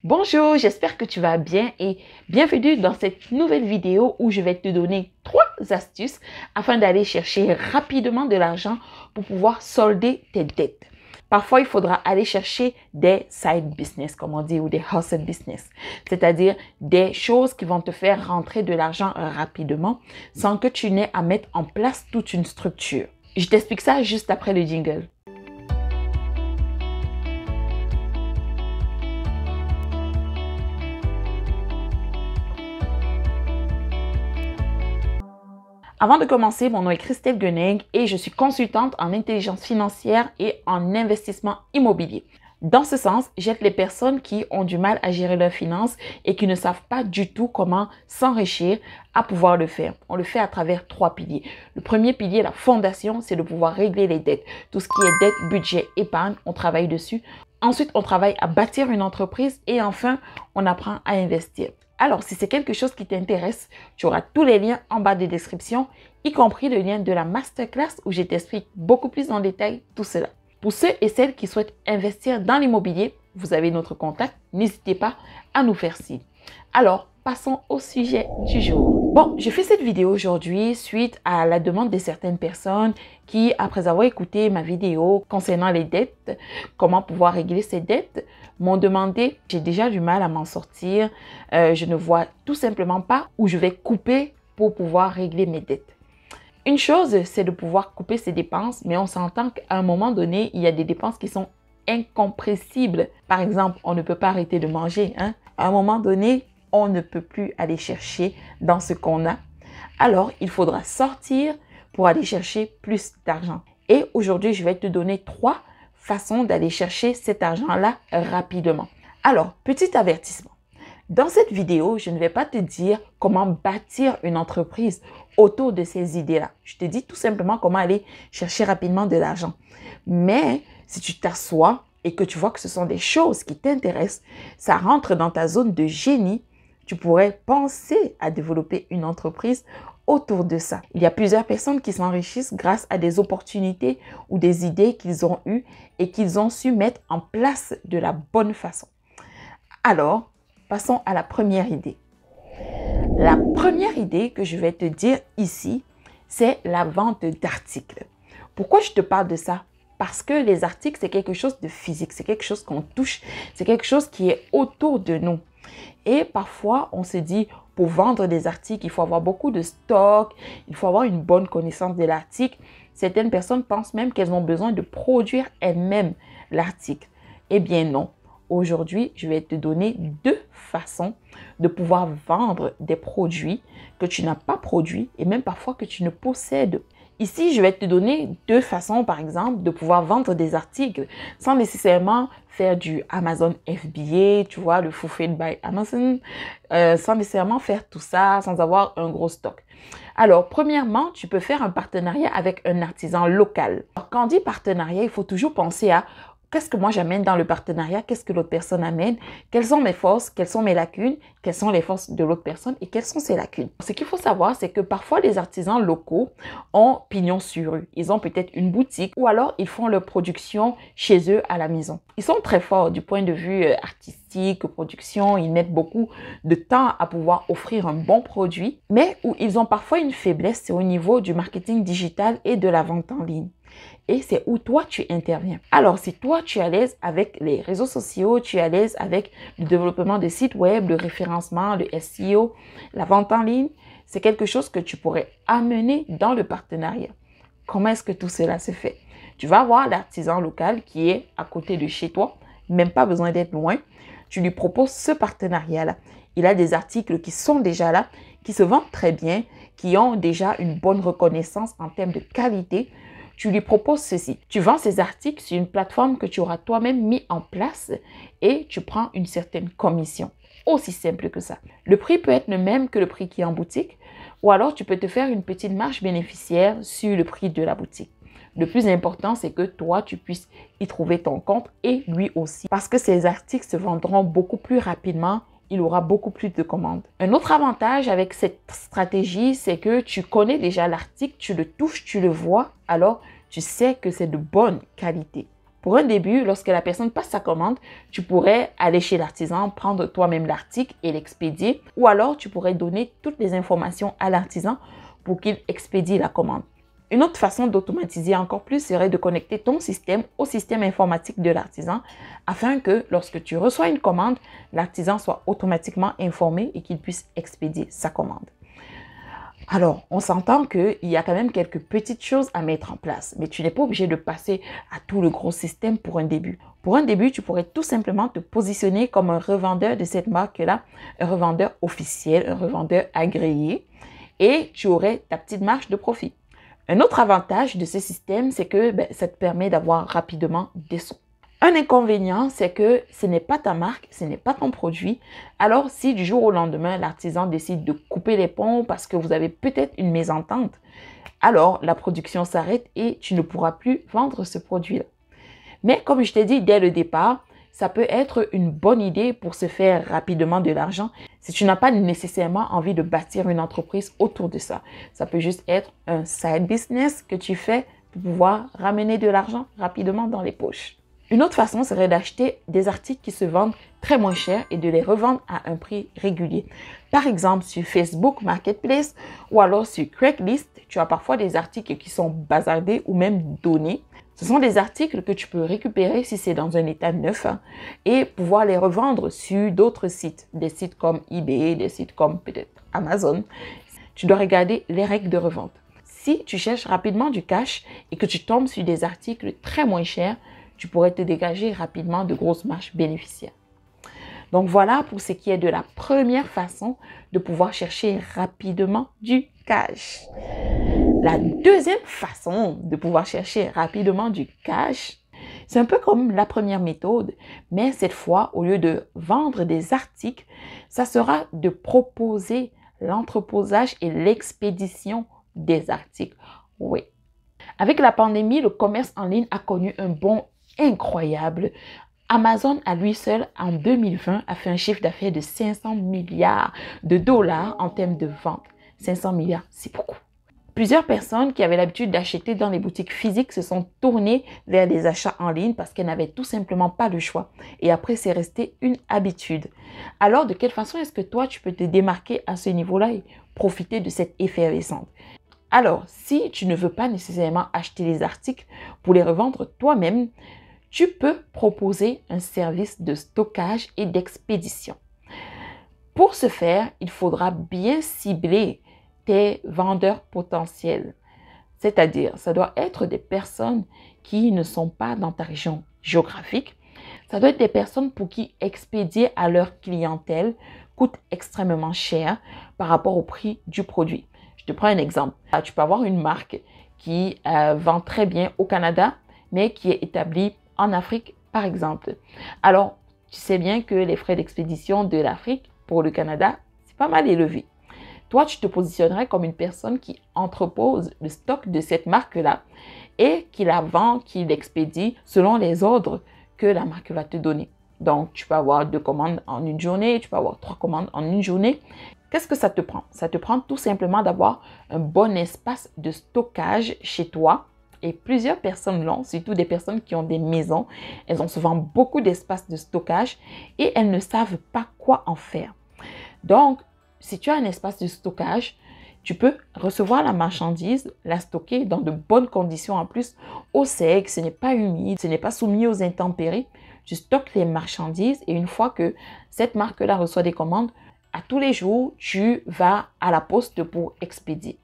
Bonjour, j'espère que tu vas bien et bienvenue dans cette nouvelle vidéo où je vais te donner 3 astuces afin d'aller chercher rapidement de l'argent pour pouvoir solder tes dettes. Parfois, il faudra aller chercher des side business, comme on dit, ou des hustle business, c'est-à-dire des choses qui vont te faire rentrer de l'argent rapidement sans que tu n'aies à mettre en place toute une structure. Je t'explique ça juste après le jingle. Avant de commencer, mon nom est Christelle Gueneg et je suis consultante en intelligence financière et en investissement immobilier. Dans ce sens, j'aide les personnes qui ont du mal à gérer leurs finances et qui ne savent pas du tout comment s'enrichir à pouvoir le faire. On le fait à travers 3 piliers. Le premier pilier, la fondation, c'est de pouvoir régler les dettes. Tout ce qui est dette, budget, épargne, on travaille dessus. Ensuite, on travaille à bâtir une entreprise et enfin, on apprend à investir. Alors, si c'est quelque chose qui t'intéresse, tu auras tous les liens en bas de description, y compris le lien de la masterclass où je t'explique beaucoup plus en détail tout cela. Pour ceux et celles qui souhaitent investir dans l'immobilier, vous avez notre contact, n'hésitez pas à nous faire signe. Alors, passons au sujet du jour. Bon, je fais cette vidéo aujourd'hui suite à la demande de certaines personnes qui, après avoir écouté ma vidéo concernant les dettes, comment pouvoir régler ces dettes, m'ont demandé, j'ai déjà du mal à m'en sortir, je ne vois tout simplement pas où je vais couper pour pouvoir régler mes dettes. Une chose, c'est de pouvoir couper ses dépenses, mais on s'entend qu'à un moment donné, il y a des dépenses qui sont incompressibles. Par exemple, on ne peut pas arrêter de manger. À un moment donné, on ne peut plus aller chercher dans ce qu'on a. Alors, il faudra sortir pour aller chercher plus d'argent. Et aujourd'hui, je vais te donner 3 façons d'aller chercher cet argent-là rapidement. Alors, petit avertissement. Dans cette vidéo, je ne vais pas te dire comment bâtir une entreprise autour de ces idées-là. Je te dis tout simplement comment aller chercher rapidement de l'argent. Mais si tu t'assois et que tu vois que ce sont des choses qui t'intéressent, ça rentre dans ta zone de génie, tu pourrais penser à développer une entreprise autour de ça. Il y a plusieurs personnes qui s'enrichissent grâce à des opportunités ou des idées qu'ils ont eues et qu'ils ont su mettre en place de la bonne façon. Alors, passons à la première idée. La première idée que je vais te dire ici, c'est la vente d'articles. Pourquoi je te parle de ça? Parce que les articles, c'est quelque chose de physique, c'est quelque chose qu'on touche, c'est quelque chose qui est autour de nous. Et parfois, on se dit, pour vendre des articles, il faut avoir beaucoup de stock, il faut avoir une bonne connaissance de l'article. Certaines personnes pensent même qu'elles ont besoin de produire elles-mêmes l'article. Eh bien non. Aujourd'hui, je vais te donner 2 façons de pouvoir vendre des produits que tu n'as pas produits et même parfois que tu ne possèdes. Ici, je vais te donner 2 façons, par exemple, de pouvoir vendre des articles sans nécessairement faire du Amazon FBA, tu vois, le Fulfilled by Amazon, sans nécessairement faire tout ça, sans avoir un gros stock. Alors, premièrement, tu peux faire un partenariat avec un artisan local. Alors, quand on dit partenariat, il faut toujours penser à qu'est-ce que moi j'amène dans le partenariat, qu'est-ce que l'autre personne amène, quelles sont mes forces, quelles sont mes lacunes, quelles sont les forces de l'autre personne et quelles sont ses lacunes. Ce qu'il faut savoir, c'est que parfois les artisans locaux ont pignon sur rue. Ils ont peut-être une boutique ou alors ils font leur production chez eux à la maison. Ils sont très forts du point de vue artistique, production, ils mettent beaucoup de temps à pouvoir offrir un bon produit, mais où ils ont parfois une faiblesse, c'est au niveau du marketing digital et de la vente en ligne. Et c'est où toi tu interviens. Alors, si toi tu es à l'aise avec les réseaux sociaux, tu es à l'aise avec le développement de sites web, le référencement, le SEO, la vente en ligne, c'est quelque chose que tu pourrais amener dans le partenariat. Comment est-ce que tout cela se fait? Tu vas voir l'artisan local qui est à côté de chez toi, même pas besoin d'être loin. Tu lui proposes ce partenariat-là. Il a des articles qui sont déjà là, qui se vendent très bien, qui ont déjà une bonne reconnaissance en termes de qualité. Tu lui proposes ceci. Tu vends ces articles sur une plateforme que tu auras toi-même mis en place et tu prends une certaine commission. Aussi simple que ça. Le prix peut être le même que le prix qui est en boutique ou alors tu peux te faire une petite marge bénéficiaire sur le prix de la boutique. Le plus important, c'est que toi, tu puisses y trouver ton compte et lui aussi. Parce que ces articles se vendront beaucoup plus rapidement. Il aura beaucoup plus de commandes. Un autre avantage avec cette stratégie, c'est que tu connais déjà l'article, tu le touches, tu le vois, alors tu sais que c'est de bonne qualité. Pour un début, lorsque la personne passe sa commande, tu pourrais aller chez l'artisan, prendre toi-même l'article et l'expédier. Ou alors, tu pourrais donner toutes les informations à l'artisan pour qu'il expédie la commande. Une autre façon d'automatiser encore plus serait de connecter ton système au système informatique de l'artisan afin que lorsque tu reçois une commande, l'artisan soit automatiquement informé et qu'il puisse expédier sa commande. Alors, on s'entend qu'il y a quand même quelques petites choses à mettre en place, mais tu n'es pas obligé de passer à tout le gros système pour un début. Pour un début, tu pourrais tout simplement te positionner comme un revendeur de cette marque-là, un revendeur officiel, un revendeur agréé, et tu aurais ta petite marge de profit. Un autre avantage de ce système, c'est que ça te permet d'avoir rapidement des sous. Un inconvénient, c'est que ce n'est pas ta marque, ce n'est pas ton produit. Alors, si du jour au lendemain, l'artisan décide de couper les ponts parce que vous avez peut-être une mésentente, alors la production s'arrête et tu ne pourras plus vendre ce produit-là. Mais comme je t'ai dit dès le départ, ça peut être une bonne idée pour se faire rapidement de l'argent si tu n'as pas nécessairement envie de bâtir une entreprise autour de ça. Ça peut juste être un side business que tu fais pour pouvoir ramener de l'argent rapidement dans les poches. Une autre façon serait d'acheter des articles qui se vendent très moins cher et de les revendre à un prix régulier. Par exemple, sur Facebook Marketplace ou alors sur Craigslist, tu as parfois des articles qui sont bazardés ou même donnés. Ce sont des articles que tu peux récupérer si c'est dans un état neuf et pouvoir les revendre sur d'autres sites, des sites comme eBay, des sites comme peut-être Amazon. Tu dois regarder les règles de revente. Si tu cherches rapidement du cash et que tu tombes sur des articles très moins chers, tu pourrais te dégager rapidement de grosses marges bénéficiaires. Donc voilà pour ce qui est de la première façon de pouvoir chercher rapidement du cash. La deuxième façon de pouvoir chercher rapidement du cash, c'est un peu comme la première méthode, mais cette fois, au lieu de vendre des articles, ça sera de proposer l'entreposage et l'expédition des articles. Oui. Avec la pandémie, le commerce en ligne a connu un bond incroyable. Amazon à lui seul, en 2020, a fait un chiffre d'affaires de 500 milliards de dollars en termes de vente. 500 milliards, c'est beaucoup. Plusieurs personnes qui avaient l'habitude d'acheter dans les boutiques physiques se sont tournées vers les achats en ligne parce qu'elles n'avaient tout simplement pas le choix. Et après, c'est resté une habitude. Alors, de quelle façon est-ce que toi, tu peux te démarquer à ce niveau-là et profiter de cette effervescence? Alors, si tu ne veux pas nécessairement acheter les articles pour les revendre toi-même, tu peux proposer un service de stockage et d'expédition. Pour ce faire, il faudra bien cibler tes vendeurs potentiels. C'est-à-dire, ça doit être des personnes qui ne sont pas dans ta région géographique. Ça doit être des personnes pour qui expédier à leur clientèle coûte extrêmement cher par rapport au prix du produit. Je te prends un exemple. Tu peux avoir une marque qui vend très bien au Canada, mais qui est établie en Afrique, par exemple. Alors, tu sais bien que les frais d'expédition de l'Afrique pour le Canada, c'est pas mal élevé. Toi, tu te positionnerais comme une personne qui entrepose le stock de cette marque-là et qui la vend, qui l'expédie selon les ordres que la marque va te donner. Donc, tu peux avoir 2 commandes en une journée, tu peux avoir 3 commandes en une journée. Qu'est-ce que ça te prend? Ça te prend tout simplement d'avoir un bon espace de stockage chez toi. Et plusieurs personnes l'ont, surtout des personnes qui ont des maisons. Elles ont souvent beaucoup d'espace de stockage et elles ne savent pas quoi en faire. Donc, si tu as un espace de stockage, tu peux recevoir la marchandise, la stocker dans de bonnes conditions en plus, au sec, ce n'est pas humide, ce n'est pas soumis aux intempéries. Tu stockes les marchandises et une fois que cette marque-là reçoit des commandes, à tous les jours, tu vas à la poste pour expédier.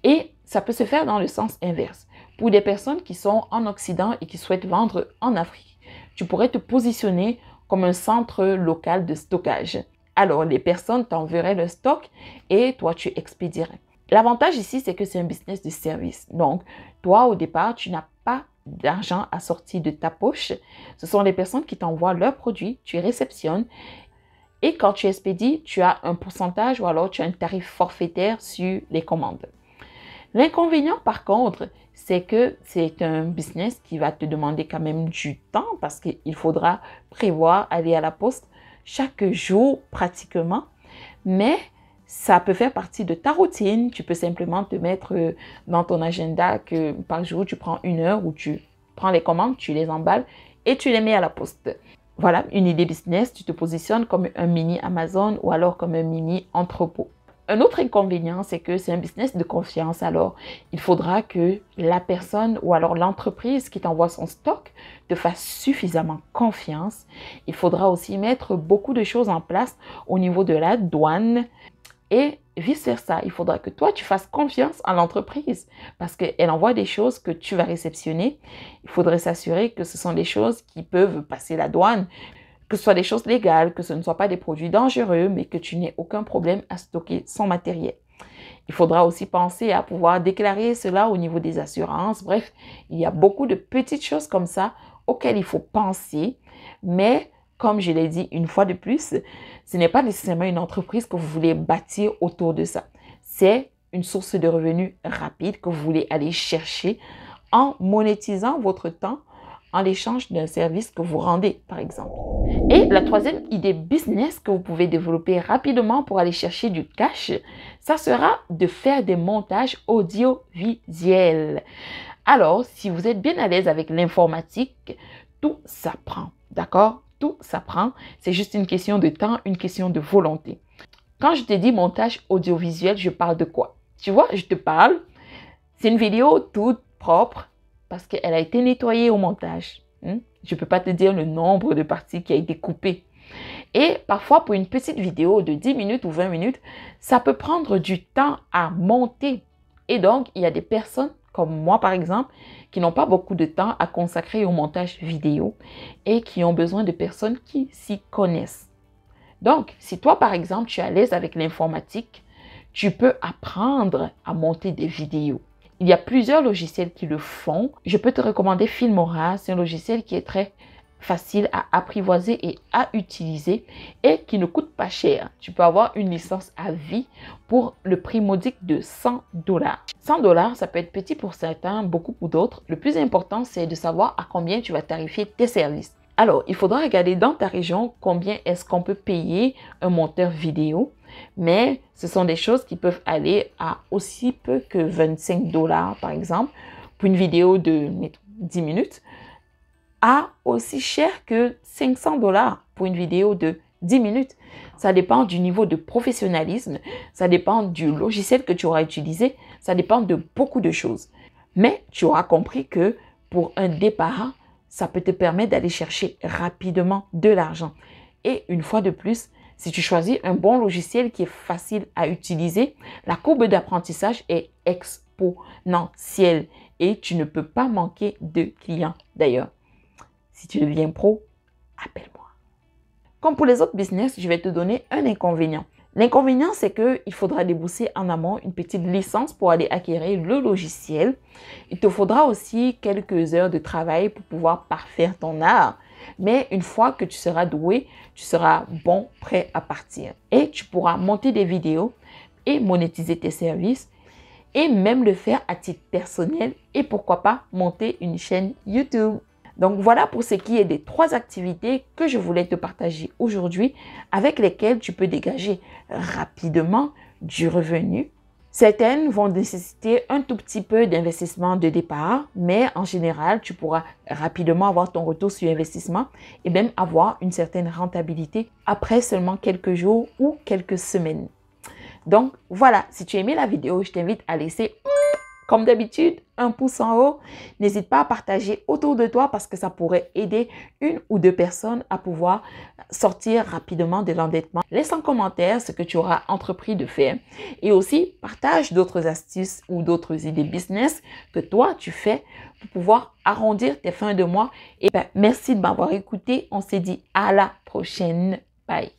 Et ça peut se faire dans le sens inverse. Pour des personnes qui sont en Occident et qui souhaitent vendre en Afrique, tu pourrais te positionner comme un centre local de stockage. Alors, les personnes t'enverraient le stock et toi, tu expédierais. L'avantage ici, c'est que c'est un business de service. Donc, toi, au départ, tu n'as pas d'argent à sortir de ta poche. Ce sont les personnes qui t'envoient leurs produits, tu réceptionnes. Et quand tu expédies, tu as un pourcentage ou alors tu as un tarif forfaitaire sur les commandes. L'inconvénient, par contre, c'est que c'est un business qui va te demander quand même du temps parce qu'il faudra prévoir aller à la poste chaque jour pratiquement. Mais ça peut faire partie de ta routine. Tu peux simplement te mettre dans ton agenda que par jour, tu prends 1 heure où tu prends les commandes, tu les emballes et tu les mets à la poste. Voilà, une idée business, tu te positionnes comme un mini Amazon ou alors comme un mini entrepôt. Un autre inconvénient, c'est que c'est un business de confiance. Alors, il faudra que la personne ou alors l'entreprise qui t'envoie son stock te fasse suffisamment confiance. Il faudra aussi mettre beaucoup de choses en place au niveau de la douane et vice-versa. Il faudra que toi, tu fasses confiance à l'entreprise parce qu'elle envoie des choses que tu vas réceptionner. Il faudrait s'assurer que ce sont des choses qui peuvent passer la douane, que ce soit des choses légales, que ce ne soient pas des produits dangereux, mais que tu n'aies aucun problème à stocker son matériel. Il faudra aussi penser à pouvoir déclarer cela au niveau des assurances. Bref, il y a beaucoup de petites choses comme ça auxquelles il faut penser. Mais comme je l'ai dit une fois de plus, ce n'est pas nécessairement une entreprise que vous voulez bâtir autour de ça. C'est une source de revenus rapide que vous voulez aller chercher en monétisant votre temps en échange d'un service que vous rendez, par exemple. Et la troisième idée business que vous pouvez développer rapidement pour aller chercher du cash, ça sera de faire des montages audiovisuels. Alors, si vous êtes bien à l'aise avec l'informatique, tout s'apprend, d'accord? Tout s'apprend. C'est juste une question de temps, une question de volonté. Quand je te dis montage audiovisuel, je parle de quoi? Tu vois, je te parle, c'est une vidéo toute propre, parce qu'elle a été nettoyée au montage. Je ne peux pas te dire le nombre de parties qui a été coupées. Et parfois, pour une petite vidéo de 10 minutes ou 20 minutes, ça peut prendre du temps à monter. Et donc, il y a des personnes, comme moi par exemple, qui n'ont pas beaucoup de temps à consacrer au montage vidéo et qui ont besoin de personnes qui s'y connaissent. Donc, si toi par exemple, tu es à l'aise avec l'informatique, tu peux apprendre à monter des vidéos. Il y a plusieurs logiciels qui le font. Je peux te recommander Filmora. C'est un logiciel qui est très facile à apprivoiser et à utiliser et qui ne coûte pas cher. Tu peux avoir une licence à vie pour le prix modique de 100 $. 100 $, ça peut être petit pour certains, beaucoup pour d'autres. Le plus important, c'est de savoir à combien tu vas tarifier tes services. Alors, il faudra regarder dans ta région combien est-ce qu'on peut payer un monteur vidéo. Mais ce sont des choses qui peuvent aller à aussi peu que 25 $ par exemple pour une vidéo de 10 minutes, à aussi cher que 500 $ pour une vidéo de 10 minutes. Ça dépend du niveau de professionnalisme, ça dépend du logiciel que tu auras utilisé, ça dépend de beaucoup de choses. Mais tu auras compris que pour un départ, ça peut te permettre d'aller chercher rapidement de l'argent. Et une fois de plus, si tu choisis un bon logiciel qui est facile à utiliser, la courbe d'apprentissage est exponentielle et tu ne peux pas manquer de clients. D'ailleurs, si tu deviens pro, appelle-moi. Comme pour les autres business, je vais te donner un inconvénient. L'inconvénient, c'est qu'il faudra débourser en amont une petite licence pour aller acquérir le logiciel. Il te faudra aussi quelques heures de travail pour pouvoir parfaire ton art. Mais une fois que tu seras doué, tu seras bon, prêt à partir. Et tu pourras monter des vidéos et monétiser tes services et même le faire à titre personnel et pourquoi pas monter une chaîne YouTube. Donc voilà pour ce qui est des 3 activités que je voulais te partager aujourd'hui avec lesquelles tu peux dégager rapidement du revenu. Certaines vont nécessiter un tout petit peu d'investissement de départ, mais en général, tu pourras rapidement avoir ton retour sur investissement et même avoir une certaine rentabilité après seulement quelques jours ou quelques semaines. Donc voilà, si tu as aimé la vidéo, je t'invite à laisser, comme d'habitude, un pouce en haut. N'hésite pas à partager autour de toi parce que ça pourrait aider une ou deux personnes à pouvoir sortir rapidement de l'endettement. Laisse en commentaire ce que tu auras entrepris de faire et aussi partage d'autres astuces ou d'autres idées business que toi tu fais pour pouvoir arrondir tes fins de mois. Et merci de m'avoir écouté. On se dit à la prochaine. Bye.